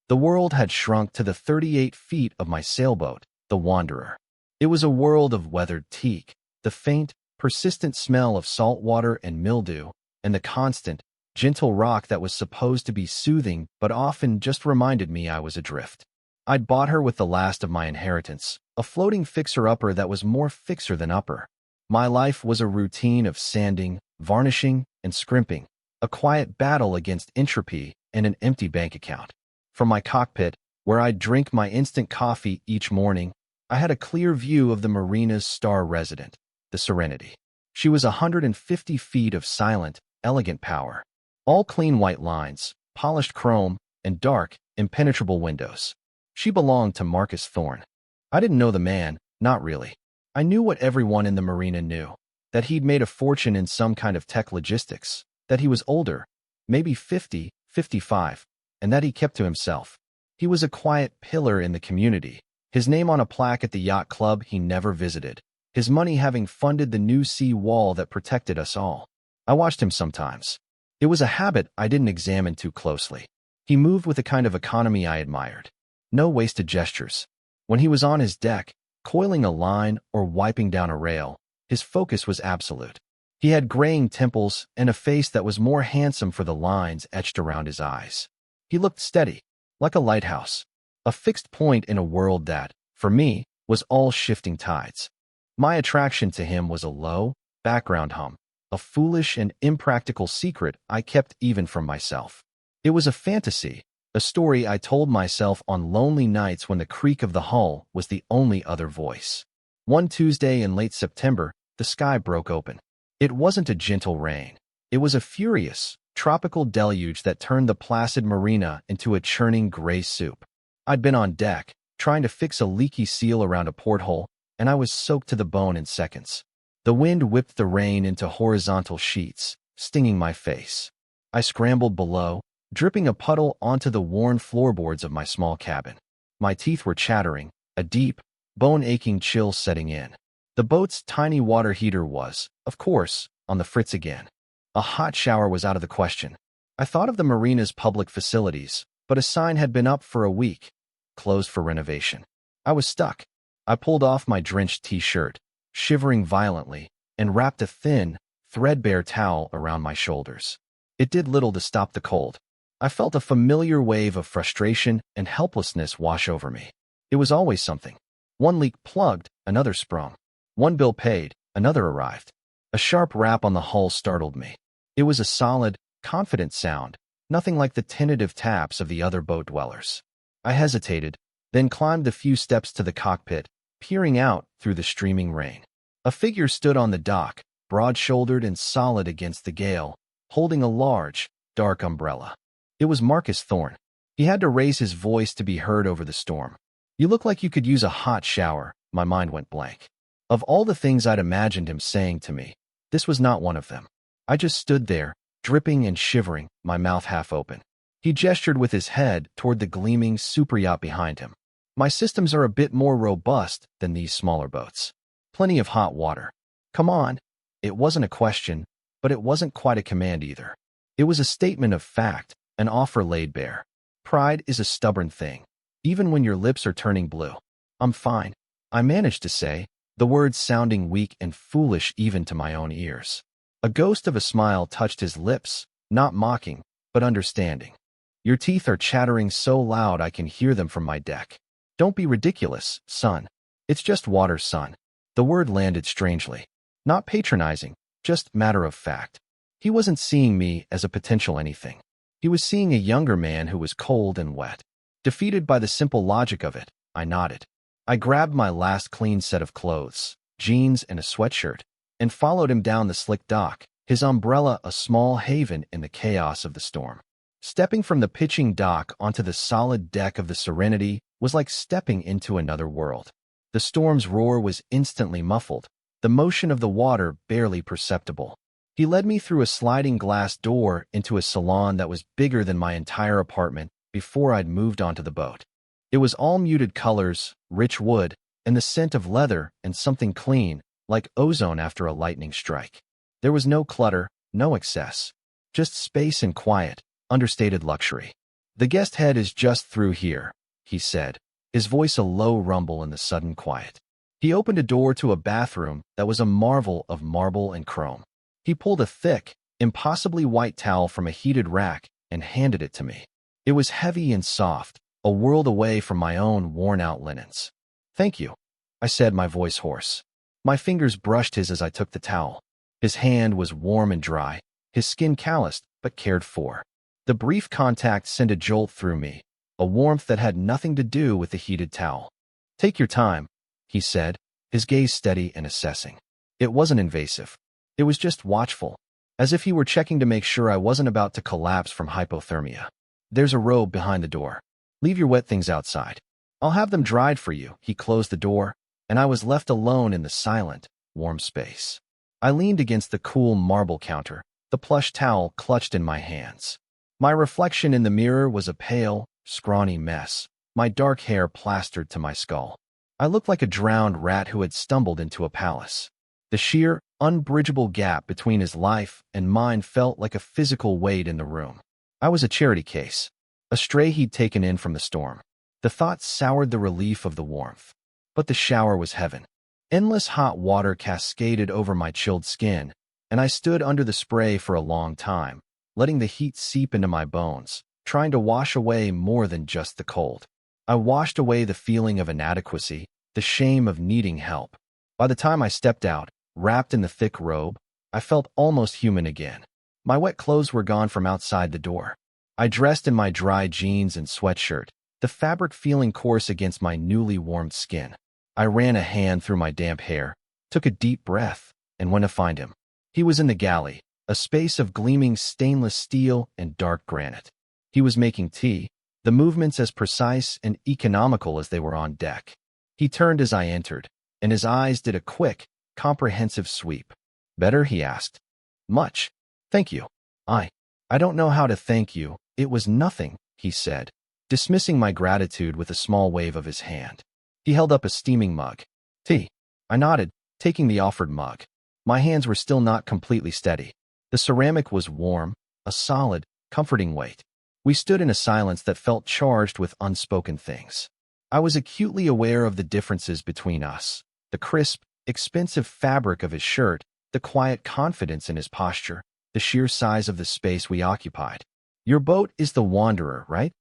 The world had shrunk to the 38 feet of my sailboat, the Wanderer. It was a world of weathered teak, the faint, persistent smell of salt water and mildew, and the constant, gentle rock that was supposed to be soothing but often just reminded me I was adrift. I'd bought her with the last of my inheritance, a floating fixer-upper that was more fixer than upper. My life was a routine of sanding, varnishing, and scrimping, a quiet battle against entropy and an empty bank account. From my cockpit, where I'd drink my instant coffee each morning, I had a clear view of the marina's star resident, the Serenity. She was 150 feet of silent, elegant power. All clean white lines, polished chrome, and dark, impenetrable windows. She belonged to Marcus Thorne. I didn't know the man, not really. I knew what everyone in the marina knew, that he'd made a fortune in some kind of tech logistics, that he was older, maybe 50, 55, and that he kept to himself. He was a quiet pillar in the community, his name on a plaque at the yacht club he never visited, his money having funded the new sea wall that protected us all. I watched him sometimes. It was a habit I didn't examine too closely. He moved with a kind of economy I admired. No wasted gestures. When he was on his deck, coiling a line or wiping down a rail, his focus was absolute. He had graying temples and a face that was more handsome for the lines etched around his eyes. He looked steady, like a lighthouse, a fixed point in a world that, for me, was all shifting tides. My attraction to him was a low, background hum, a foolish and impractical secret I kept even from myself. It was a fantasy, a story I told myself on lonely nights when the creak of the hull was the only other voice. One Tuesday in late September, the sky broke open. It wasn't a gentle rain. It was a furious, tropical deluge that turned the placid marina into a churning gray soup. I'd been on deck, trying to fix a leaky seal around a porthole, and I was soaked to the bone in seconds. The wind whipped the rain into horizontal sheets, stinging my face. I scrambled below, dripping a puddle onto the worn floorboards of my small cabin. My teeth were chattering, a deep, bone-aching chill setting in. The boat's tiny water heater was, of course, on the fritz again. A hot shower was out of the question. I thought of the marina's public facilities, but a sign had been up for a week, closed for renovation. I was stuck. I pulled off my drenched t-shirt, shivering violently, and wrapped a thin, threadbare towel around my shoulders. It did little to stop the cold. I felt a familiar wave of frustration and helplessness wash over me. It was always something. One leak plugged, another sprung. One bill paid, another arrived. A sharp rap on the hull startled me. It was a solid, confident sound, nothing like the tentative taps of the other boat dwellers. I hesitated, then climbed the few steps to the cockpit, peering out through the streaming rain. A figure stood on the dock, broad-shouldered and solid against the gale, holding a large, dark umbrella. It was Marcus Thorne. He had to raise his voice to be heard over the storm. "You look like you could use a hot shower." My mind went blank. Of all the things I'd imagined him saying to me, this was not one of them. I just stood there, dripping and shivering, my mouth half open. He gestured with his head toward the gleaming superyacht behind him. "My systems are a bit more robust than these smaller boats. Plenty of hot water. Come on." It wasn't a question, but it wasn't quite a command either. It was a statement of fact, an offer laid bare. Pride is a stubborn thing, even when your lips are turning blue. "I'm fine," I managed to say, the words sounding weak and foolish even to my own ears. A ghost of a smile touched his lips, not mocking, but understanding. "Your teeth are chattering so loud I can hear them from my deck. Don't be ridiculous, son. It's just water, son." The word landed strangely. Not patronizing, just matter of fact. He wasn't seeing me as a potential anything. He was seeing a younger man who was cold and wet. Defeated by the simple logic of it, I nodded. I grabbed my last clean set of clothes, jeans and a sweatshirt, and followed him down the slick dock, his umbrella a small haven in the chaos of the storm. Stepping from the pitching dock onto the solid deck of the Serenity was like stepping into another world. The storm's roar was instantly muffled, the motion of the water barely perceptible. He led me through a sliding glass door into a salon that was bigger than my entire apartment before I'd moved onto the boat. It was all muted colors, rich wood, and the scent of leather and something clean, like ozone after a lightning strike. There was no clutter, no excess, just space and quiet, understated luxury. The guest head is just through here, he said, his voice a low rumble in the sudden quiet. He opened a door to a bathroom that was a marvel of marble and chrome. He pulled a thick, impossibly white towel from a heated rack and handed it to me. It was heavy and soft, a world away from my own worn-out linens. Thank you, I said, my voice hoarse. My fingers brushed his as I took the towel. His hand was warm and dry, his skin calloused but cared for. The brief contact sent a jolt through me, a warmth that had nothing to do with the heated towel. Take your time, he said, his gaze steady and assessing. It wasn't invasive. It was just watchful, as if he were checking to make sure I wasn't about to collapse from hypothermia. There's a robe behind the door. Leave your wet things outside. I'll have them dried for you. He closed the door, and I was left alone in the silent, warm space. I leaned against the cool marble counter, the plush towel clutched in my hands. My reflection in the mirror was a pale, scrawny mess, my dark hair plastered to my skull. I looked like a drowned rat who had stumbled into a palace. The sheer, unbridgeable gap between his life and mine felt like a physical weight in the room. I was a charity case, a stray he'd taken in from the storm. The thought soured the relief of the warmth. But the shower was heaven. Endless hot water cascaded over my chilled skin, and I stood under the spray for a long time, letting the heat seep into my bones, trying to wash away more than just the cold. I washed away the feeling of inadequacy, the shame of needing help. By the time I stepped out, wrapped in the thick robe, I felt almost human again. My wet clothes were gone from outside the door. I dressed in my dry jeans and sweatshirt, the fabric feeling coarse against my newly warmed skin. I ran a hand through my damp hair, took a deep breath, and went to find him. He was in the galley, a space of gleaming stainless steel and dark granite. He was making tea, the movements as precise and economical as they were on deck. He turned as I entered, and his eyes did a quick, comprehensive sweep. Better? He asked. Much. Thank you. I don't know how to thank you. It was nothing, he said, dismissing my gratitude with a small wave of his hand. He held up a steaming mug. Tea. I nodded, taking the offered mug. My hands were still not completely steady. The ceramic was warm, a solid, comforting weight. We stood in a silence that felt charged with unspoken things. I was acutely aware of the differences between us. The crisp, expensive fabric of his shirt, the quiet confidence in his posture, the sheer size of the space we occupied. Your boat is the Wanderer, right?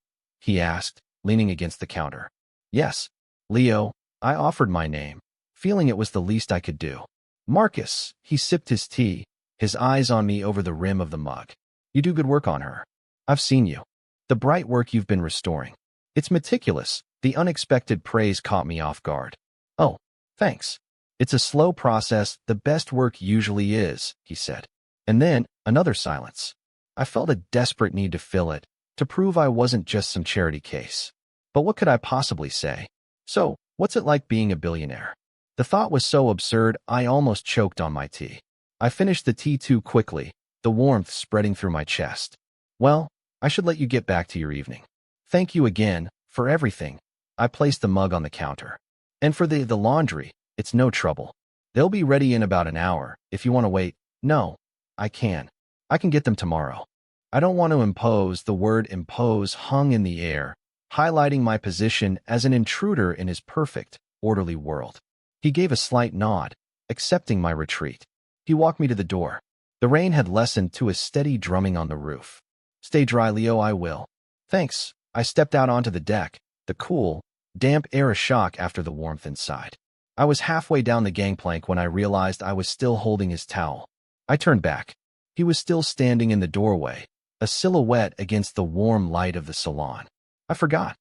He asked, leaning against the counter. Yes. Leo, I offered my name, feeling it was the least I could do. Marcus, he sipped his tea, his eyes on me over the rim of the mug. You do good work on her. I've seen you. The bright work you've been restoring. It's meticulous. The unexpected praise caught me off guard. Oh, thanks. It's a slow process. The best work usually is, he said. And then, another silence. I felt a desperate need to fill it, to prove I wasn't just some charity case. But what could I possibly say? So, what's it like being a billionaire? The thought was so absurd, I almost choked on my tea. I finished the tea too quickly, the warmth spreading through my chest. Well, I should let you get back to your evening. Thank you again, for everything. I placed the mug on the counter. And for the laundry, it's no trouble. They'll be ready in about an hour, if you want to wait. No, I can. I can get them tomorrow. I don't want to impose. The word impose hung in the air, highlighting my position as an intruder in his perfect, orderly world. He gave a slight nod, accepting my retreat. He walked me to the door. The rain had lessened to a steady drumming on the roof. Stay dry, Leo, I will. Thanks. I stepped out onto the deck, the cool, damp air a shock after the warmth inside. I was halfway down the gangplank when I realized I was still holding his towel. I turned back. He was still standing in the doorway, a silhouette against the warm light of the salon. I forgot.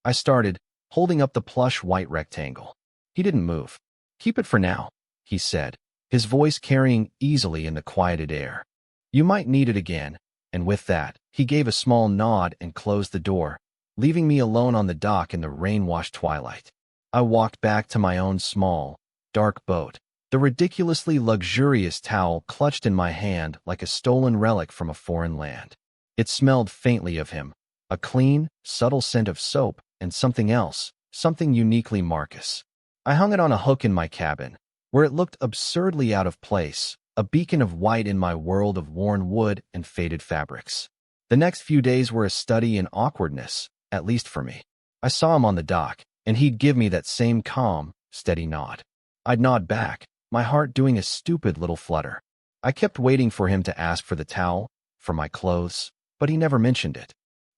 I started, holding up the plush white rectangle. He didn't move. Keep it for now, he said, his voice carrying easily in the quieted air. You might need it again, and with that, he gave a small nod and closed the door, leaving me alone on the dock in the rain-washed twilight. I walked back to my own small, dark boat, the ridiculously luxurious towel clutched in my hand like a stolen relic from a foreign land. It smelled faintly of him, a clean, subtle scent of soap and something else, something uniquely Marcus. I hung it on a hook in my cabin, where it looked absurdly out of place, a beacon of white in my world of worn wood and faded fabrics. The next few days were a study in awkwardness, at least for me. I saw him on the dock, and he'd give me that same calm, steady nod. I'd nod back, my heart doing a stupid little flutter. I kept waiting for him to ask for the towel, for my clothes, but he never mentioned it.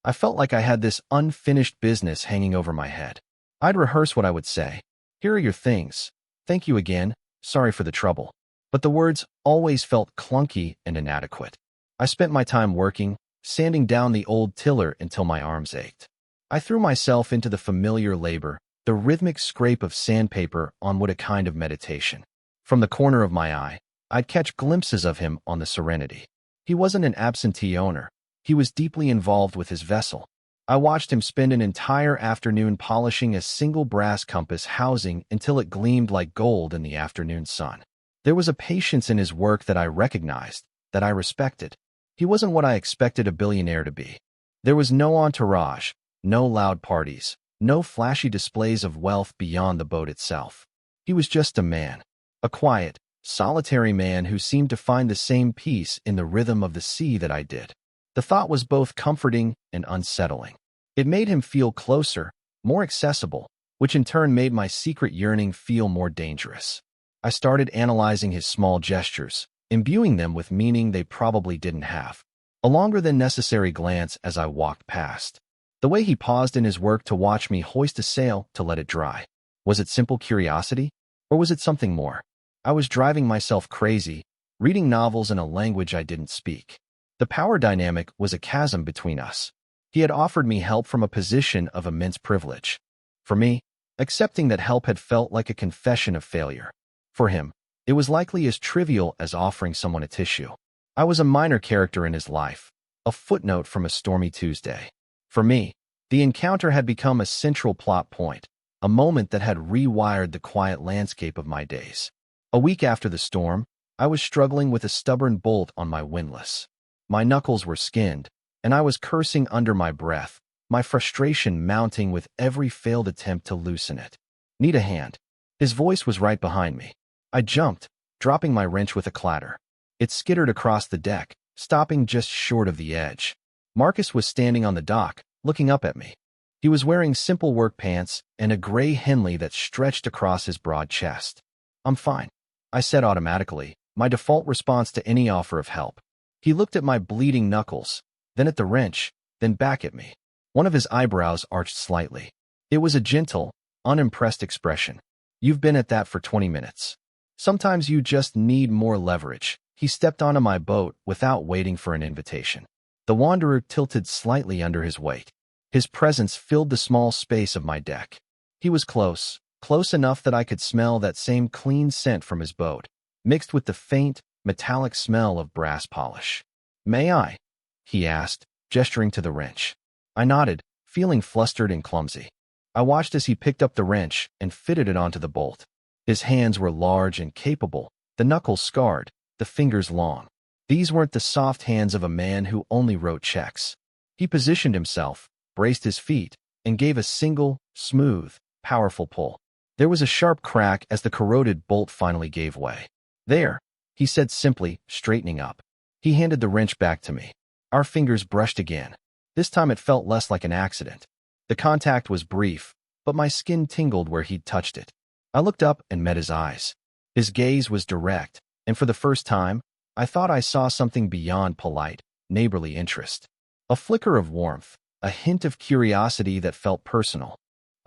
I felt like I had this unfinished business hanging over my head. I'd rehearse what I would say. Here are your things. Thank you again. Sorry for the trouble. But the words always felt clunky and inadequate. I spent my time working, sanding down the old tiller until my arms ached. I threw myself into the familiar labor, the rhythmic scrape of sandpaper on what a kind of meditation. From the corner of my eye, I'd catch glimpses of him on the Serenity. He wasn't an absentee owner. He was deeply involved with his vessel. I watched him spend an entire afternoon polishing a single brass compass housing until it gleamed like gold in the afternoon sun. There was a patience in his work that I recognized, that I respected. He wasn't what I expected a billionaire to be. There was no entourage, no loud parties, no flashy displays of wealth beyond the boat itself. He was just a man, a quiet, solitary man who seemed to find the same peace in the rhythm of the sea that I did. The thought was both comforting and unsettling. It made him feel closer, more accessible, which in turn made my secret yearning feel more dangerous. I started analyzing his small gestures, imbuing them with meaning they probably didn't have. A longer than necessary glance as I walked past. The way he paused in his work to watch me hoist a sail to let it dry. Was it simple curiosity? Or was it something more? I was driving myself crazy, reading novels in a language I didn't speak. The power dynamic was a chasm between us. He had offered me help from a position of immense privilege. For me, accepting that help had felt like a confession of failure. For him, it was likely as trivial as offering someone a tissue. I was a minor character in his life, a footnote from a stormy Tuesday. For me, the encounter had become a central plot point, a moment that had rewired the quiet landscape of my days. A week after the storm, I was struggling with a stubborn bolt on my windlass. My knuckles were skinned, and I was cursing under my breath, my frustration mounting with every failed attempt to loosen it. Need a hand. His voice was right behind me. I jumped, dropping my wrench with a clatter. It skittered across the deck, stopping just short of the edge. Marcus was standing on the dock, looking up at me. He was wearing simple work pants and a gray Henley that stretched across his broad chest. I'm fine, I said automatically, my default response to any offer of help. He looked at my bleeding knuckles, then at the wrench, then back at me. One of his eyebrows arched slightly. It was a gentle, unimpressed expression. You've been at that for 20 minutes. Sometimes you just need more leverage. He stepped onto my boat without waiting for an invitation. The Wanderer tilted slightly under his weight. His presence filled the small space of my deck. He was close, close enough that I could smell that same clean scent from his boat, mixed with the faint, metallic smell of brass polish. May I? He asked, gesturing to the wrench. I nodded, feeling flustered and clumsy. I watched as he picked up the wrench and fitted it onto the bolt. His hands were large and capable, the knuckles scarred, the fingers long. These weren't the soft hands of a man who only wrote checks. He positioned himself, braced his feet, and gave a single, smooth, powerful pull. There was a sharp crack as the corroded bolt finally gave way. There, he said simply, straightening up. He handed the wrench back to me. Our fingers brushed again. This time it felt less like an accident. The contact was brief, but my skin tingled where he'd touched it. I looked up and met his eyes. His gaze was direct, and for the first time, I thought I saw something beyond polite, neighborly interest. A flicker of warmth, a hint of curiosity that felt personal.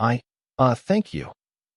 Thank you.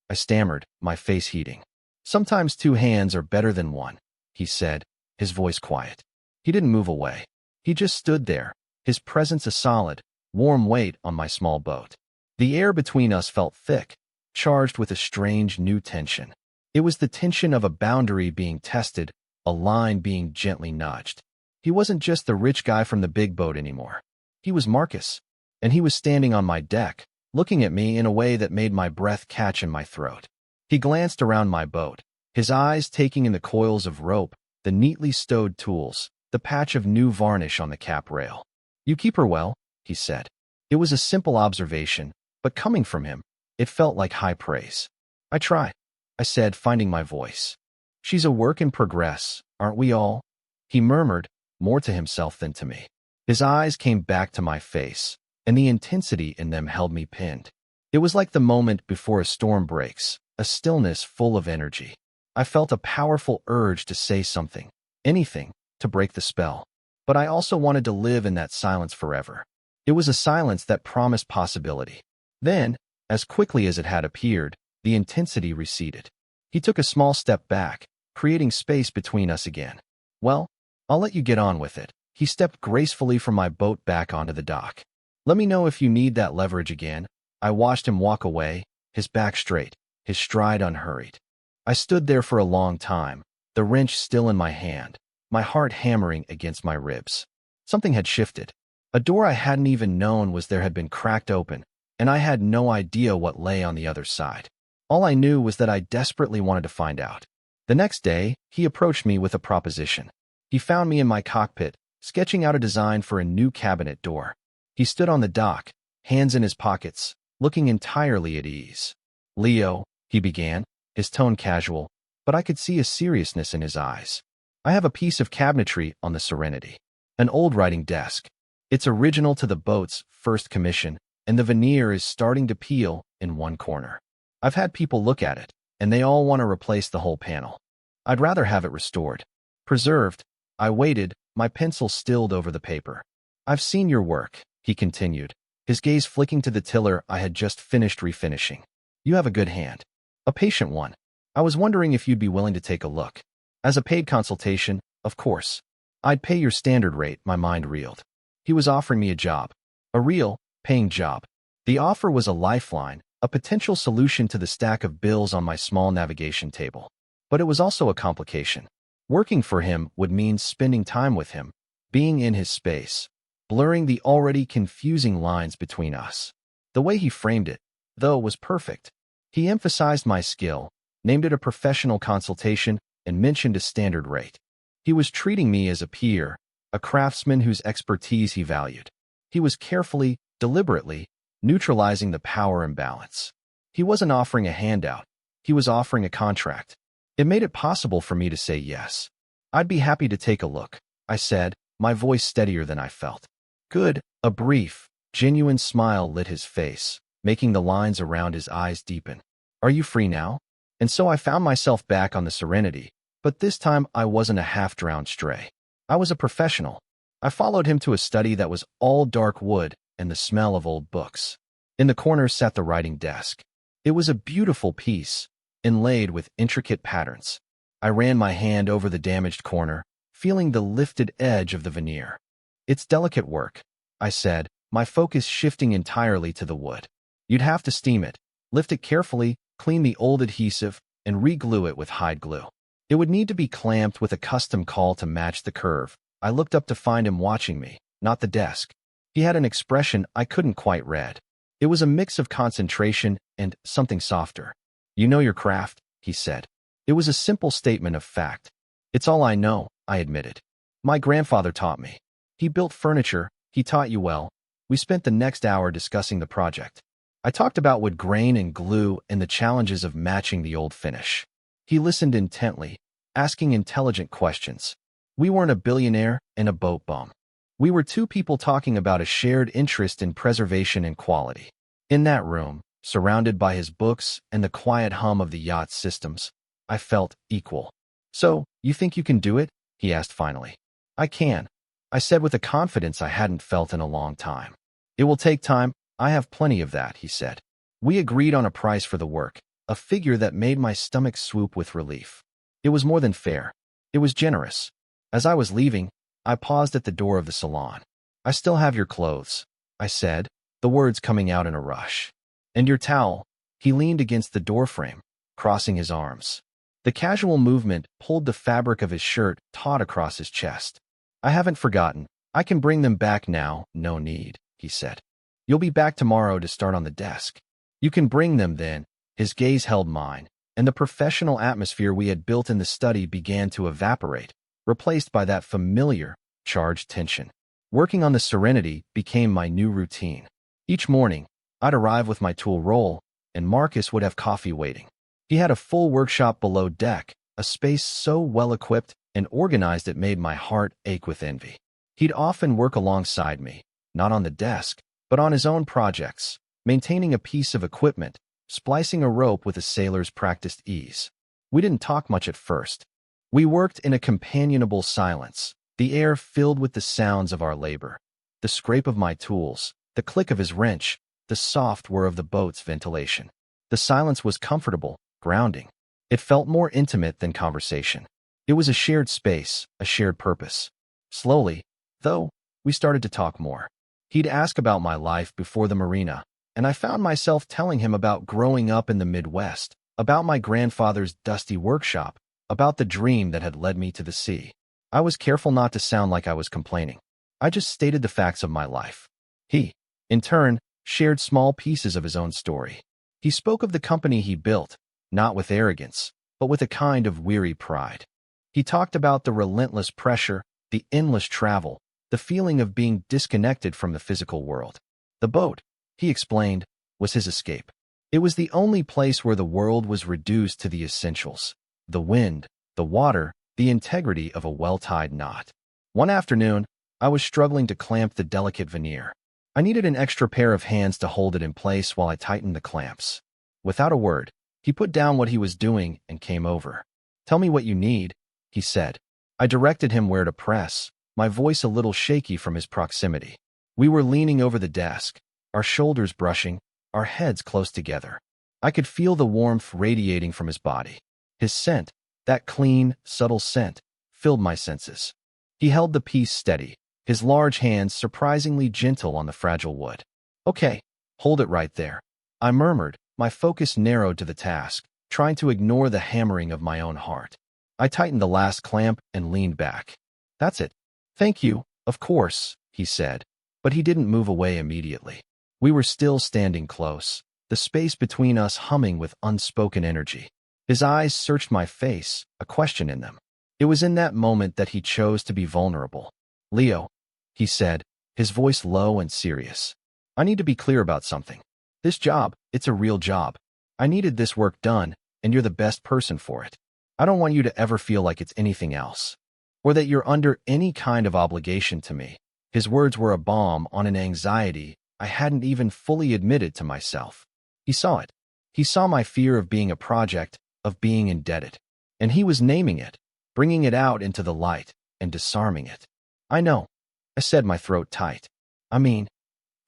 I stammered, my face heating. Sometimes two hands are better than one, he said, his voice quiet. He didn't move away. He just stood there, his presence a solid, warm weight on my small boat. The air between us felt thick, charged with a strange new tension. It was the tension of a boundary being tested, a line being gently nudged. He wasn't just the rich guy from the big boat anymore. He was Marcus, and he was standing on my deck, looking at me in a way that made my breath catch in my throat. He glanced around my boat, his eyes taking in the coils of rope, the neatly stowed tools, the patch of new varnish on the cap rail. You keep her well, he said. It was a simple observation, but coming from him, it felt like high praise. I try, I said, finding my voice. She's a work in progress, aren't we all? He murmured, more to himself than to me. His eyes came back to my face, and the intensity in them held me pinned. It was like the moment before a storm breaks, a stillness full of energy. I felt a powerful urge to say something, anything, to break the spell. But I also wanted to live in that silence forever. It was a silence that promised possibility. Then, as quickly as it had appeared, the intensity receded. He took a small step back, creating space between us again. Well, I'll let you get on with it. He stepped gracefully from my boat back onto the dock. Let me know if you need that leverage again. I watched him walk away, his back straight, his stride unhurried. I stood there for a long time, the wrench still in my hand, my heart hammering against my ribs. Something had shifted. A door I hadn't even known was there had been cracked open, and I had no idea what lay on the other side. All I knew was that I desperately wanted to find out. The next day, he approached me with a proposition. He found me in my cockpit, sketching out a design for a new cabinet door. He stood on the dock, hands in his pockets, looking entirely at ease. "Leo," he began, his tone casual, but I could see a seriousness in his eyes. "I have a piece of cabinetry on the Serenity. An old writing desk. It's original to the boat's first commission, and the veneer is starting to peel in one corner. I've had people look at it, and they all want to replace the whole panel. I'd rather have it restored. Preserved." I waited, my pencil stilled over the paper. "I've seen your work," he continued, his gaze flicking to the tiller I had just finished refinishing. "You have a good hand. A patient one. I was wondering if you'd be willing to take a look. As a paid consultation, of course. I'd pay your standard rate." My mind reeled. He was offering me a job. A real, paying job. The offer was a lifeline, a potential solution to the stack of bills on my small navigation table. But it was also a complication. Working for him would mean spending time with him, being in his space, blurring the already confusing lines between us. The way he framed it, though, was perfect. He emphasized my skill, named it a professional consultation, and mentioned a standard rate. He was treating me as a peer, a craftsman whose expertise he valued. He was carefully, deliberately, neutralizing the power imbalance. He wasn't offering a handout. He was offering a contract. It made it possible for me to say yes. "I'd be happy to take a look," I said, my voice steadier than I felt. "Good." A brief, genuine smile lit his face, making the lines around his eyes deepen. "Are you free now?" And so I found myself back on the Serenity, but this time I wasn't a half-drowned stray. I was a professional. I followed him to a study that was all dark wood and the smell of old books. In the corner sat the writing desk. It was a beautiful piece, inlaid with intricate patterns. I ran my hand over the damaged corner, feeling the lifted edge of the veneer. "It's delicate work," I said, my focus shifting entirely to the wood. "You'd have to steam it, lift it carefully, clean the old adhesive, and re-glue it with hide glue. It would need to be clamped with a custom caul to match the curve." I looked up to find him watching me, not the desk. He had an expression I couldn't quite read. It was a mix of concentration and something softer. "You know your craft," he said. It was a simple statement of fact. "It's all I know," I admitted. "My grandfather taught me. He built furniture, he taught you well." We spent the next hour discussing the project. I talked about wood grain and glue and the challenges of matching the old finish. He listened intently, asking intelligent questions. We weren't a billionaire and a boat bum. We were two people talking about a shared interest in preservation and quality. In that room, surrounded by his books and the quiet hum of the yacht systems, I felt equal. "So, you think you can do it?" he asked finally. "I can," I said with a confidence I hadn't felt in a long time. "It will take time. I have plenty of that," he said. We agreed on a price for the work, a figure that made my stomach swoop with relief. It was more than fair. It was generous. As I was leaving, I paused at the door of the salon. "I still have your clothes," I said, the words coming out in a rush. "And your towel." He leaned against the doorframe, crossing his arms. The casual movement pulled the fabric of his shirt taut across his chest. "I haven't forgotten. I can bring them back now, no need," he said. "You'll be back tomorrow to start on the desk. You can bring them then." His gaze held mine, and the professional atmosphere we had built in the study began to evaporate, replaced by that familiar, charged tension. Working on the Serenity became my new routine. Each morning, I'd arrive with my tool roll, and Marcus would have coffee waiting. He had a full workshop below deck, a space so well-equipped and organized it made my heart ache with envy. He'd often work alongside me, not on the desk, but on his own projects, maintaining a piece of equipment, splicing a rope with a sailor's practiced ease. We didn't talk much at first. We worked in a companionable silence, the air filled with the sounds of our labor. The scrape of my tools, the click of his wrench, the soft whir of the boat's ventilation. The silence was comfortable, grounding. It felt more intimate than conversation. It was a shared space, a shared purpose. Slowly, though, we started to talk more. He'd ask about my life before the marina, and I found myself telling him about growing up in the Midwest, about my grandfather's dusty workshop, about the dream that had led me to the sea. I was careful not to sound like I was complaining. I just stated the facts of my life. He, in turn, shared small pieces of his own story. He spoke of the company he built, not with arrogance, but with a kind of weary pride. He talked about the relentless pressure, the endless travel, the feeling of being disconnected from the physical world. The boat, he explained, was his escape. It was the only place where the world was reduced to the essentials: the wind, the water, the integrity of a well-tied knot. One afternoon, I was struggling to clamp the delicate veneer. I needed an extra pair of hands to hold it in place while I tightened the clamps. Without a word, he put down what he was doing and came over. "Tell me what you need," he said. I directed him where to press, my voice a little shaky from his proximity. We were leaning over the desk, our shoulders brushing, our heads close together. I could feel the warmth radiating from his body. His scent, that clean, subtle scent, filled my senses. He held the piece steady, his large hands surprisingly gentle on the fragile wood. "Okay, hold it right there," I murmured, my focus narrowed to the task, trying to ignore the hammering of my own heart. I tightened the last clamp and leaned back. "That's it." "Thank you, of course," he said, but he didn't move away immediately. We were still standing close, the space between us humming with unspoken energy. His eyes searched my face, a question in them. It was in that moment that he chose to be vulnerable. "Leo," he said, his voice low and serious. "I need to be clear about something. This job, it's a real job. I needed this work done, and you're the best person for it. I don't want you to ever feel like it's anything else, or that you're under any kind of obligation to me." His words were a balm on an anxiety I hadn't even fully admitted to myself. He saw it. He saw my fear of being a project, of being indebted. And he was naming it, bringing it out into the light, and disarming it. "I know," I said, my throat tight. "I mean,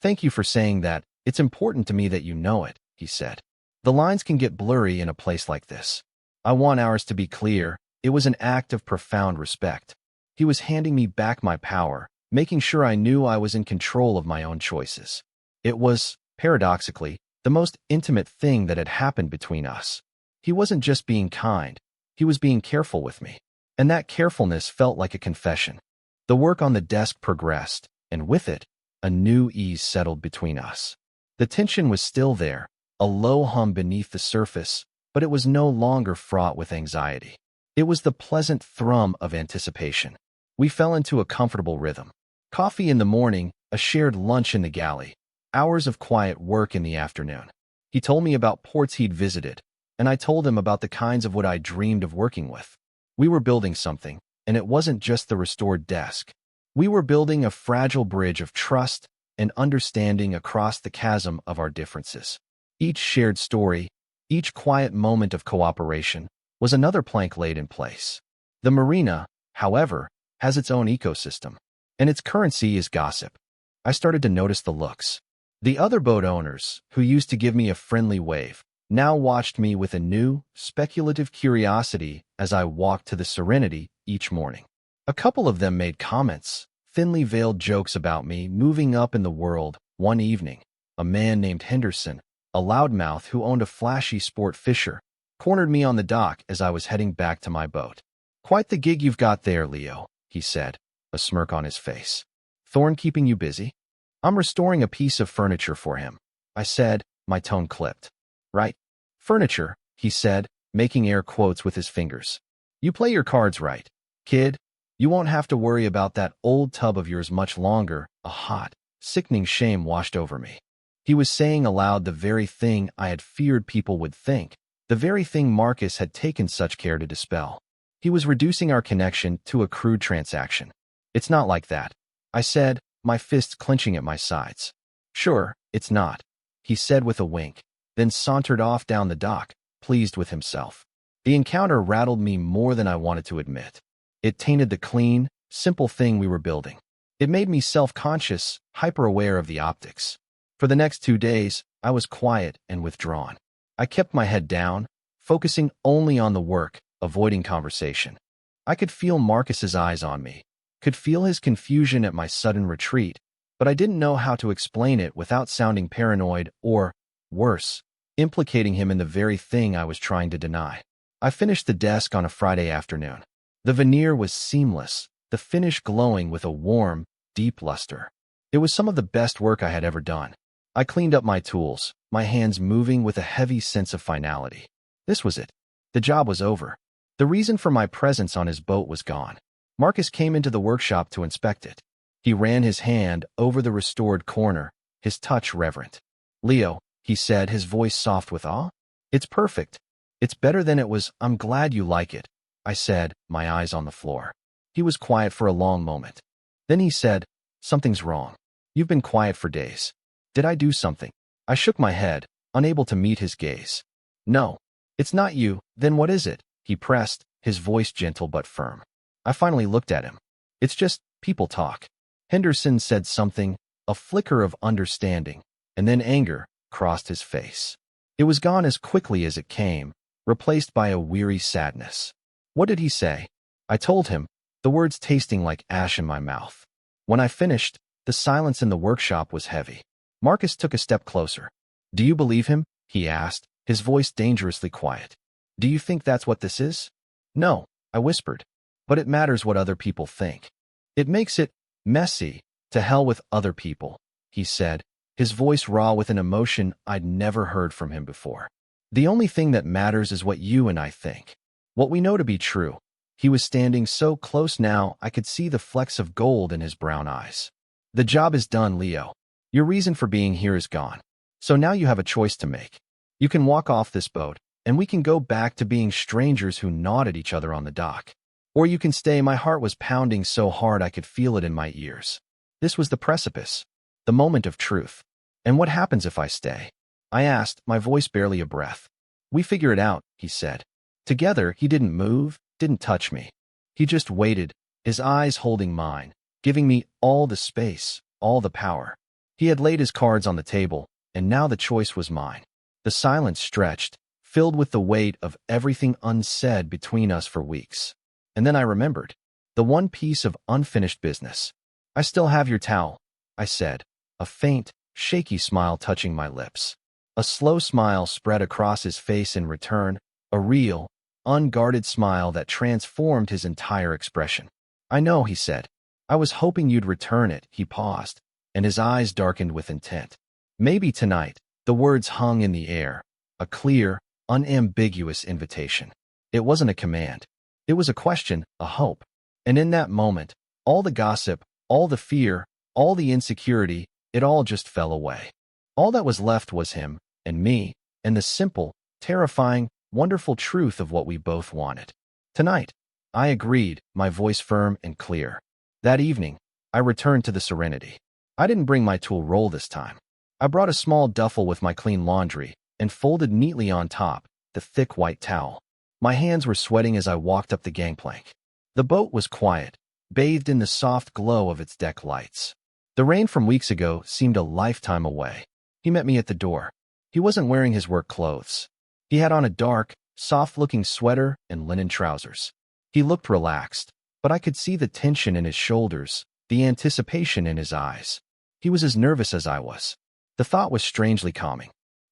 thank you for saying that. It's important to me that you know it," he said. "The lines can get blurry in a place like this. I want ours to be clear." It was an act of profound respect. He was handing me back my power, making sure I knew I was in control of my own choices. It was, paradoxically, the most intimate thing that had happened between us. He wasn't just being kind, he was being careful with me. And that carefulness felt like a confession. The work on the desk progressed, and with it, a new ease settled between us. The tension was still there, a low hum beneath the surface, but it was no longer fraught with anxiety. It was the pleasant thrum of anticipation. We fell into a comfortable rhythm. Coffee in the morning, a shared lunch in the galley, hours of quiet work in the afternoon. He told me about ports he'd visited, and I told him about the kinds of wood I dreamed of working with. We were building something, and it wasn't just the restored desk. We were building a fragile bridge of trust and understanding across the chasm of our differences. Each shared story, each quiet moment of cooperation, was another plank laid in place. The marina, however, has its own ecosystem, and its currency is gossip. I started to notice the looks. The other boat owners, who used to give me a friendly wave, now watched me with a new, speculative curiosity as I walked to the Serenity each morning. A couple of them made comments, thinly veiled jokes about me moving up in the world. One evening, a man named Henderson, a loudmouth who owned a flashy sport fisher, cornered me on the dock as I was heading back to my boat. "Quite the gig you've got there, Leo," he said, a smirk on his face. "Thorn keeping you busy?" "I'm restoring a piece of furniture for him," I said, my tone clipped. "Right. Furniture," he said, making air quotes with his fingers. "You play your cards right, kid. You won't have to worry about that old tub of yours much longer." A hot, sickening shame washed over me. He was saying aloud the very thing I had feared people would think, the very thing Marcus had taken such care to dispel. He was reducing our connection to a crude transaction. "It's not like that," I said, my fists clenching at my sides. Sure, it's not, he said with a wink, then sauntered off down the dock, pleased with himself. The encounter rattled me more than I wanted to admit. It tainted the clean, simple thing we were building. It made me self-conscious, hyper-aware of the optics. For the next 2 days, I was quiet and withdrawn. I kept my head down, focusing only on the work, avoiding conversation. I could feel Marcus's eyes on me, could feel his confusion at my sudden retreat, but I didn't know how to explain it without sounding paranoid or, worse, implicating him in the very thing I was trying to deny. I finished the desk on a Friday afternoon. The veneer was seamless, the finish glowing with a warm, deep luster. It was some of the best work I had ever done. I cleaned up my tools, my hands moving with a heavy sense of finality. This was it. The job was over. The reason for my presence on his boat was gone. Marcus came into the workshop to inspect it. He ran his hand over the restored corner, his touch reverent. "Leo," he said, his voice soft with awe. "It's perfect. It's better than it was. I'm glad you like it," I said, my eyes on the floor. He was quiet for a long moment. Then he said, "Something's wrong. You've been quiet for days. Did I do something?" I shook my head, unable to meet his gaze. "No, it's not you. Then what is it?" he pressed, his voice gentle but firm. I finally looked at him. "It's just people talk." Henderson said something, a flicker of understanding, and then anger crossed his face. It was gone as quickly as it came, replaced by a weary sadness. "What did he say?" I told him, the words tasting like ash in my mouth. When I finished, the silence in the workshop was heavy. Marcus took a step closer. "Do you believe him?" he asked, his voice dangerously quiet. "Do you think that's what this is?" "No," I whispered. "But it matters what other people think. It makes it messy. To hell with other people," he said, his voice raw with an emotion I'd never heard from him before. "The only thing that matters is what you and I think. What we know to be true." He was standing so close now I could see the flecks of gold in his brown eyes. "The job is done, Leo. Your reason for being here is gone. So now you have a choice to make. You can walk off this boat, and we can go back to being strangers who gnawed at each other on the dock. Or you can stay." My heart was pounding so hard I could feel it in my ears. This was the precipice, the moment of truth. "And what happens if I stay?" I asked, my voice barely a breath. "We figure it out," he said. Together, he didn't move, didn't touch me. He just waited, his eyes holding mine, giving me all the space, all the power. He had laid his cards on the table, and now the choice was mine. The silence stretched, filled with the weight of everything unsaid between us for weeks. And then I remembered. The one piece of unfinished business. "I still have your towel," I said, a faint, shaky smile touching my lips. A slow smile spread across his face in return, a real, unguarded smile that transformed his entire expression. "I know," he said. "I was hoping you'd return it." He paused, and his eyes darkened with intent. "Maybe tonight." The words hung in the air, a clear, unambiguous invitation. It wasn't a command. It was a question, a hope. And in that moment, all the gossip, all the fear, all the insecurity, it all just fell away. All that was left was him, and me, and the simple, terrifying, wonderful truth of what we both wanted. "Tonight," I agreed, my voice firm and clear. That evening, I returned to the Serenity. I didn't bring my tool roll this time. I brought a small duffel with my clean laundry, and folded neatly on top, the thick white towel. My hands were sweating as I walked up the gangplank. The boat was quiet, bathed in the soft glow of its deck lights. The rain from weeks ago seemed a lifetime away. He met me at the door. He wasn't wearing his work clothes. He had on a dark, soft-looking sweater and linen trousers. He looked relaxed, but I could see the tension in his shoulders, the anticipation in his eyes. He was as nervous as I was. The thought was strangely calming.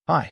"Hi,"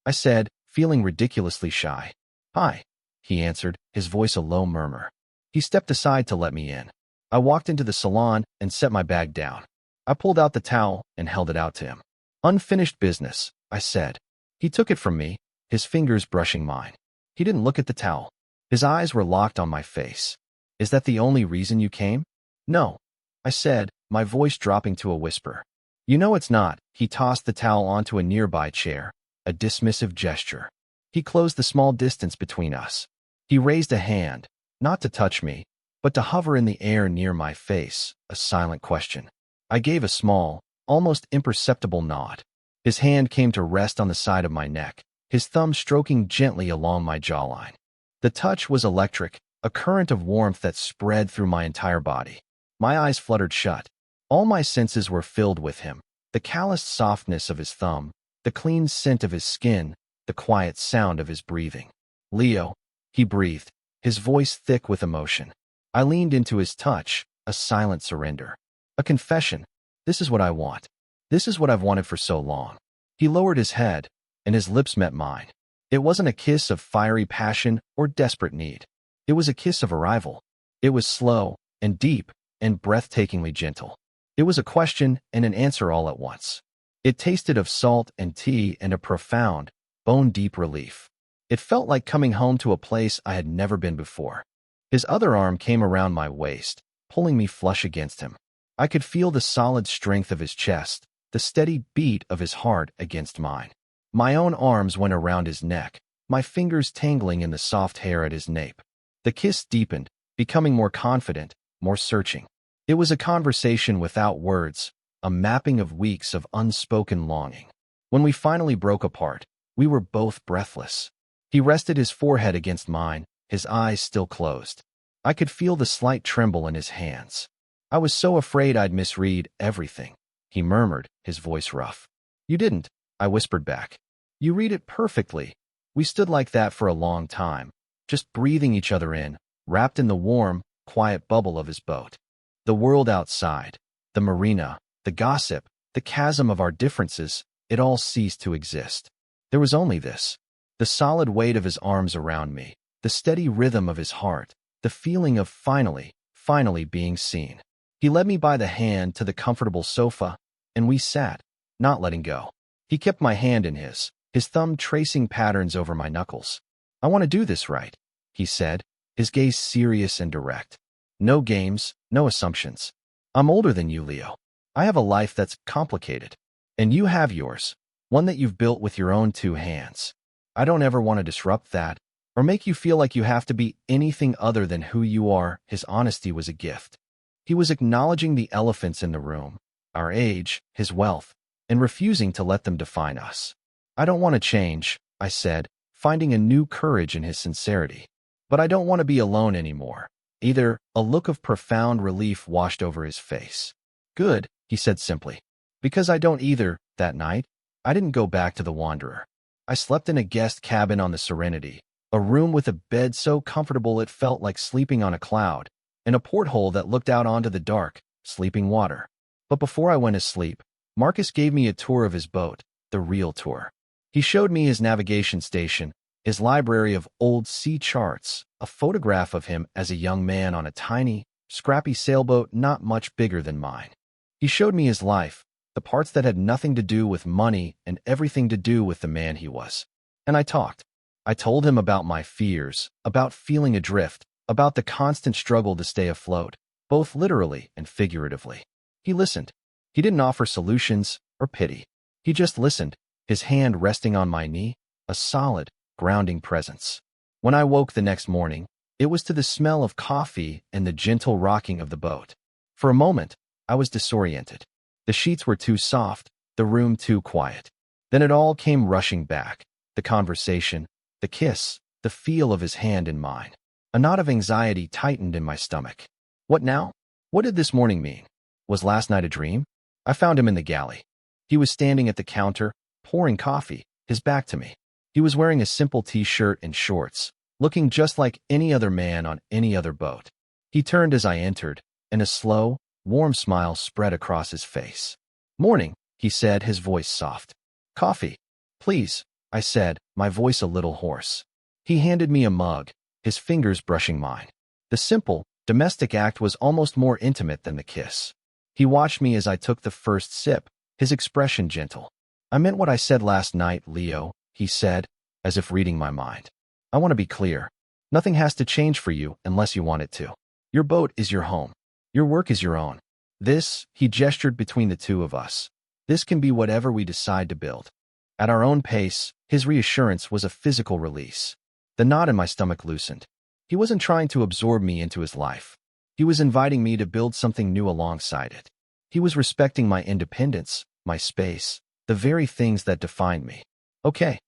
I said, feeling ridiculously shy. "Hi," he answered, his voice a low murmur. He stepped aside to let me in. I walked into the salon and set my bag down. I pulled out the towel and held it out to him. "Unfinished business," I said. He took it from me, his fingers brushing mine. He didn't look at the towel. His eyes were locked on my face. "Is that the only reason you came?" "No," I said, my voice dropping to a whisper. "You know it's not." He tossed the towel onto a nearby chair, a dismissive gesture. He closed the small distance between us. He raised a hand, not to touch me, but to hover in the air near my face, a silent question. I gave a small, almost imperceptible nod. His hand came to rest on the side of my neck, his thumb stroking gently along my jawline. The touch was electric, a current of warmth that spread through my entire body. My eyes fluttered shut. All my senses were filled with him. The calloused softness of his thumb, the clean scent of his skin, the quiet sound of his breathing. "Leo," he breathed, his voice thick with emotion. I leaned into his touch, a silent surrender. A confession. This is what I want. This is what I've wanted for so long. He lowered his head, and his lips met mine. It wasn't a kiss of fiery passion or desperate need. It was a kiss of arrival. It was slow and deep and breathtakingly gentle. It was a question and an answer all at once. It tasted of salt and tea and a profound, bone-deep relief. It felt like coming home to a place I had never been before. His other arm came around my waist, pulling me flush against him. I could feel the solid strength of his chest, the steady beat of his heart against mine. My own arms went around his neck, my fingers tangling in the soft hair at his nape. The kiss deepened, becoming more confident, more searching. It was a conversation without words, a mapping of weeks of unspoken longing. When we finally broke apart, we were both breathless. He rested his forehead against mine, his eyes still closed. I could feel the slight tremble in his hands. I was so afraid I'd misread everything. He murmured, his voice rough. "You didn't," I whispered back. "You read it perfectly." We stood like that for a long time, just breathing each other in, wrapped in the warm, quiet bubble of his boat. The world outside, the marina, the gossip, the chasm of our differences, it all ceased to exist. There was only this. The solid weight of his arms around me, the steady rhythm of his heart, the feeling of finally being seen. He led me by the hand to the comfortable sofa, and we sat, not letting go. He kept my hand in his thumb tracing patterns over my knuckles. "I want to do this right," he said, his gaze serious and direct. "No games, no assumptions. I'm older than you, Leo. I have a life that's complicated. And you have yours, one that you've built with your own two hands. I don't ever want to disrupt that, or make you feel like you have to be anything other than who you are." His honesty was a gift. He was acknowledging the elephants in the room, our age, his wealth, and refusing to let them define us. "I don't want to change," I said, finding a new courage in his sincerity. "But I don't want to be alone anymore, either." A look of profound relief washed over his face. "Good," he said simply. "Because I don't either." That night, I didn't go back to the Wanderer. I slept in a guest cabin on the Serenity, a room with a bed so comfortable it felt like sleeping on a cloud, and a porthole that looked out onto the dark, sleeping water. But before I went to sleep, Marcus gave me a tour of his boat, the real tour. He showed me his navigation station, his library of old sea charts, a photograph of him as a young man on a tiny, scrappy sailboat not much bigger than mine. He showed me his life, the parts that had nothing to do with money and everything to do with the man he was. And I talked. I told him about my fears, about feeling adrift, about the constant struggle to stay afloat, both literally and figuratively. He listened. He didn't offer solutions or pity. He just listened, his hand resting on my knee, a solid, grounding presence. When I woke the next morning, it was to the smell of coffee and the gentle rocking of the boat. For a moment, I was disoriented. The sheets were too soft, the room too quiet. Then it all came rushing back, the conversation, the kiss, the feel of his hand in mine. A knot of anxiety tightened in my stomach. What now? What did this morning mean? Was last night a dream? I found him in the galley. He was standing at the counter, pouring coffee, his back to me. He was wearing a simple t-shirt and shorts, looking just like any other man on any other boat. He turned as I entered, and a slow, warm smile spread across his face. "Morning," he said, his voice soft. "Coffee, please," I said, my voice a little hoarse. He handed me a mug, his fingers brushing mine. The simple, domestic act was almost more intimate than the kiss. He watched me as I took the first sip, his expression gentle. "I meant what I said last night, Leo," he said, as if reading my mind. "I want to be clear. Nothing has to change for you unless you want it to. Your boat is your home. Your work is your own. This," he gestured between the two of us, "this can be whatever we decide to build. At our own pace." His reassurance was a physical release. The knot in my stomach loosened. He wasn't trying to absorb me into his life. He was inviting me to build something new alongside it. He was respecting my independence, my space, the very things that defined me. Okay,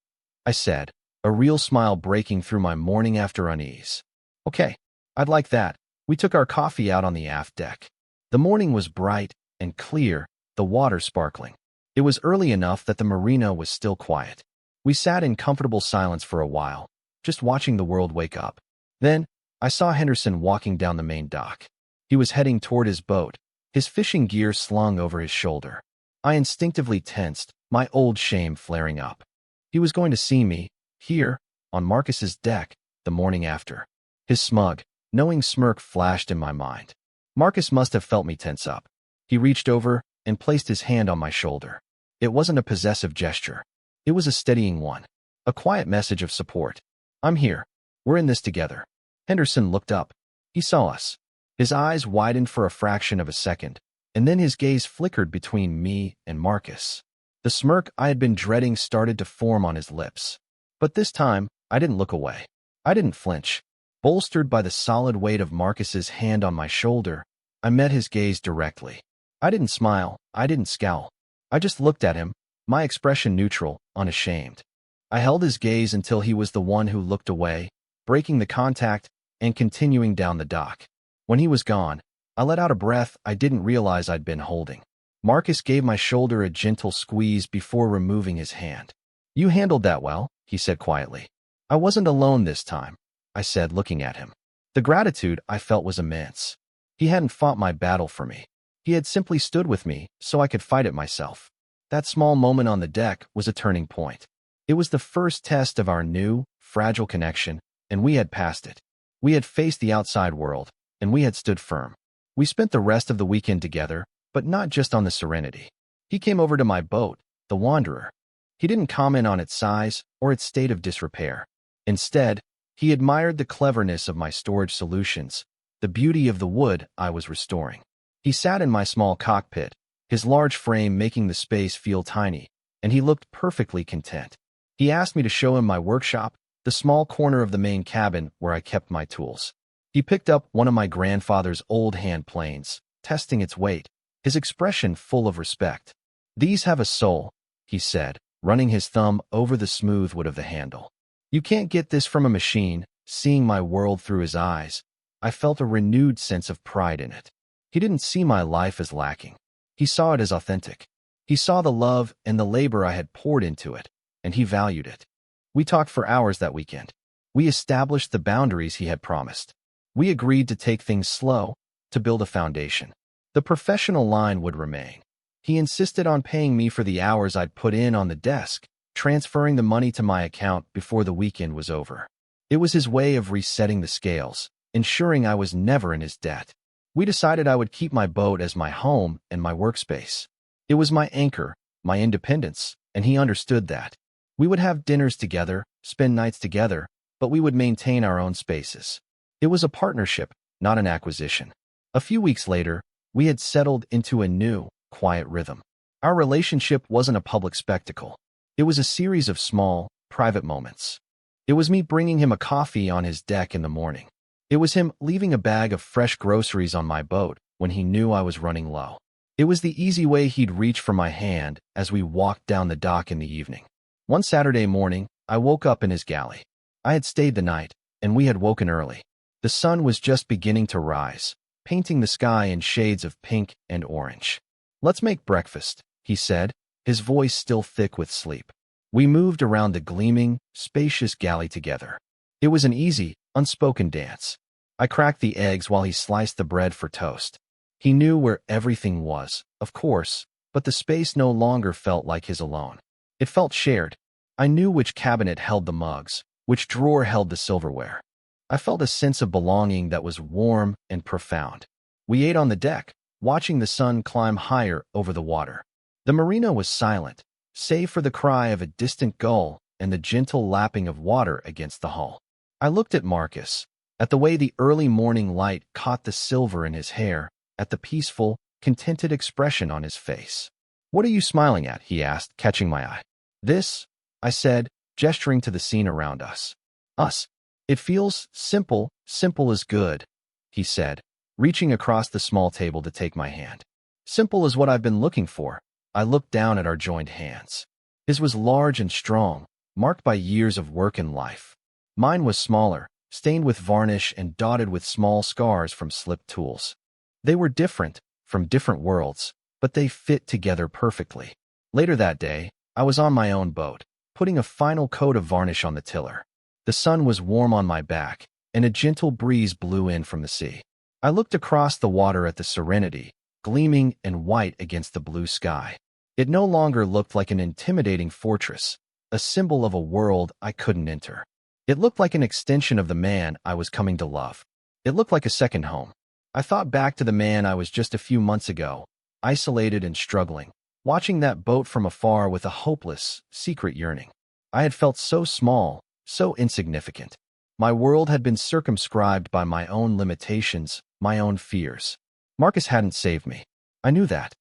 I said, a real smile breaking through my morning after unease. Okay, I'd like that. We took our coffee out on the aft deck. The morning was bright and clear, the water sparkling. It was early enough that the marina was still quiet. We sat in comfortable silence for a while, just watching the world wake up. Then, I saw Henderson walking down the main dock. He was heading toward his boat, his fishing gear slung over his shoulder. I instinctively tensed, my old shame flaring up. He was going to see me, here, on Marcus's deck, the morning after. His smug, knowing smirk flashed in my mind. Marcus must have felt me tense up. He reached over and placed his hand on my shoulder. It wasn't a possessive gesture. It was a steadying one. A quiet message of support. I'm here. We're in this together. Henderson looked up. He saw us. His eyes widened for a fraction of a second, and then his gaze flickered between me and Marcus. The smirk I had been dreading started to form on his lips. But this time, I didn't look away. I didn't flinch. Bolstered by the solid weight of Marcus's hand on my shoulder, I met his gaze directly. I didn't smile. I didn't scowl. I just looked at him, my expression neutral, unashamed. I held his gaze until he was the one who looked away, breaking the contact and continuing down the dock. When he was gone, I let out a breath I didn't realize I'd been holding. Marcus gave my shoulder a gentle squeeze before removing his hand. You handled that well, he said quietly. I wasn't alone this time, I said, looking at him. The gratitude I felt was immense. He hadn't fought my battle for me. He had simply stood with me so I could fight it myself. That small moment on the deck was a turning point. It was the first test of our new, fragile connection, and we had passed it. We had faced the outside world, and we had stood firm. We spent the rest of the weekend together, but not just on the Serenity. He came over to my boat, the Wanderer. He didn't comment on its size or its state of disrepair. Instead, he admired the cleverness of my storage solutions, the beauty of the wood I was restoring. He sat in my small cockpit, his large frame making the space feel tiny, and he looked perfectly content. He asked me to show him my workshop, the small corner of the main cabin where I kept my tools. He picked up one of my grandfather's old hand planes, testing its weight, his expression full of respect. These have a soul, he said, running his thumb over the smooth wood of the handle. You can't get this from a machine. Seeing my world through his eyes, I felt a renewed sense of pride in it. He didn't see my life as lacking. He saw it as authentic. He saw the love and the labor I had poured into it, and he valued it. We talked for hours that weekend. We established the boundaries he had promised. We agreed to take things slow, to build a foundation. The professional line would remain. He insisted on paying me for the hours I'd put in on the desk, transferring the money to my account before the weekend was over. It was his way of resetting the scales, ensuring I was never in his debt. We decided I would keep my boat as my home and my workspace. It was my anchor, my independence, and he understood that. We would have dinners together, spend nights together, but we would maintain our own spaces. It was a partnership, not an acquisition. A few weeks later, we had settled into a new, quiet rhythm. Our relationship wasn't a public spectacle. It was a series of small, private moments. It was me bringing him a coffee on his deck in the morning. It was him leaving a bag of fresh groceries on my boat when he knew I was running low. It was the easy way he'd reach for my hand as we walked down the dock in the evening. One Saturday morning, I woke up in his galley. I had stayed the night, and we had woken early. The sun was just beginning to rise, painting the sky in shades of pink and orange. Let's make breakfast, he said, his voice still thick with sleep. We moved around the gleaming, spacious galley together. It was an easy, unspoken dance. I cracked the eggs while he sliced the bread for toast. He knew where everything was, of course, but the space no longer felt like his alone. It felt shared. I knew which cabinet held the mugs, which drawer held the silverware. I felt a sense of belonging that was warm and profound. We ate on the deck, watching the sun climb higher over the water. The marina was silent, save for the cry of a distant gull and the gentle lapping of water against the hull. I looked at Marcus, at the way the early morning light caught the silver in his hair, at the peaceful, contented expression on his face. What are you smiling at? He asked, catching my eye. This, I said, gesturing to the scene around us. Us. It feels simple, simple is good, he said, reaching across the small table to take my hand. Simple as what I've been looking for. I looked down at our joined hands. His was large and strong, marked by years of work and life. Mine was smaller, stained with varnish and dotted with small scars from slipped tools. They were different, from different worlds, but they fit together perfectly. Later that day, I was on my own boat, putting a final coat of varnish on the tiller. The sun was warm on my back, and a gentle breeze blew in from the sea. I looked across the water at the Serenity, gleaming and white against the blue sky. It no longer looked like an intimidating fortress, a symbol of a world I couldn't enter. It looked like an extension of the man I was coming to love. It looked like a second home. I thought back to the man I was just a few months ago, isolated and struggling, watching that boat from afar with a hopeless, secret yearning. I had felt so small, so insignificant. My world had been circumscribed by my own limitations, my own fears. Marcus hadn't saved me. I knew that.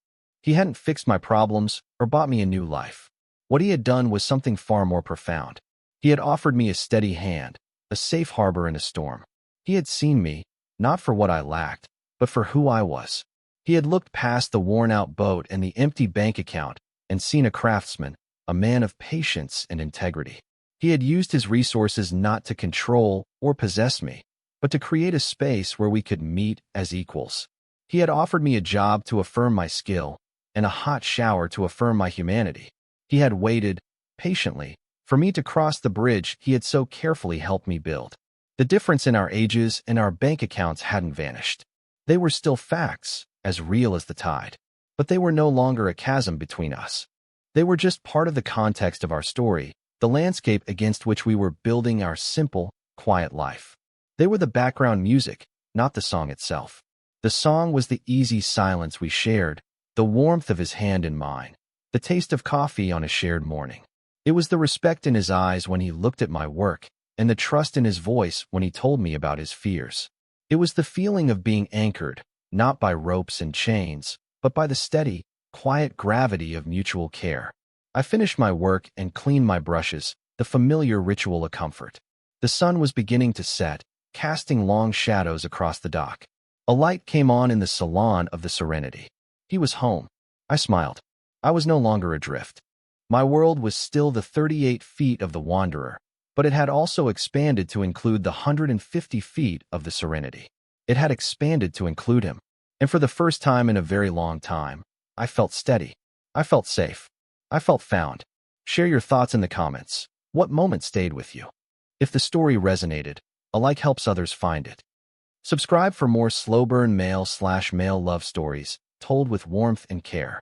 He hadn't fixed my problems or bought me a new life. What he had done was something far more profound. He had offered me a steady hand, a safe harbor in a storm. He had seen me, not for what I lacked, but for who I was. He had looked past the worn-out boat and the empty bank account and seen a craftsman, a man of patience and integrity. He had used his resources not to control or possess me, but to create a space where we could meet as equals. He had offered me a job to affirm my skill and a hot shower to affirm my humanity. He had waited, patiently, for me to cross the bridge he had so carefully helped me build. The difference in our ages and our bank accounts hadn't vanished. They were still facts, as real as the tide. But they were no longer a chasm between us. They were just part of the context of our story, the landscape against which we were building our simple, quiet life. They were the background music, not the song itself. The song was the easy silence we shared, the warmth of his hand in mine, the taste of coffee on a shared morning. It was the respect in his eyes when he looked at my work, and the trust in his voice when he told me about his fears. It was the feeling of being anchored, not by ropes and chains, but by the steady, quiet gravity of mutual care. I finished my work and cleaned my brushes, the familiar ritual of comfort. The sun was beginning to set, casting long shadows across the dock. A light came on in the salon of the Serenity. He was home. I smiled. I was no longer adrift. My world was still the 38 feet of the Wanderer, but it had also expanded to include the 150 feet of the Serenity. It had expanded to include him. And for the first time in a very long time, I felt steady. I felt safe. I felt found. Share your thoughts in the comments. What moment stayed with you? If the story resonated, a like helps others find it. Subscribe for more slow burn male/male love stories told with warmth and care.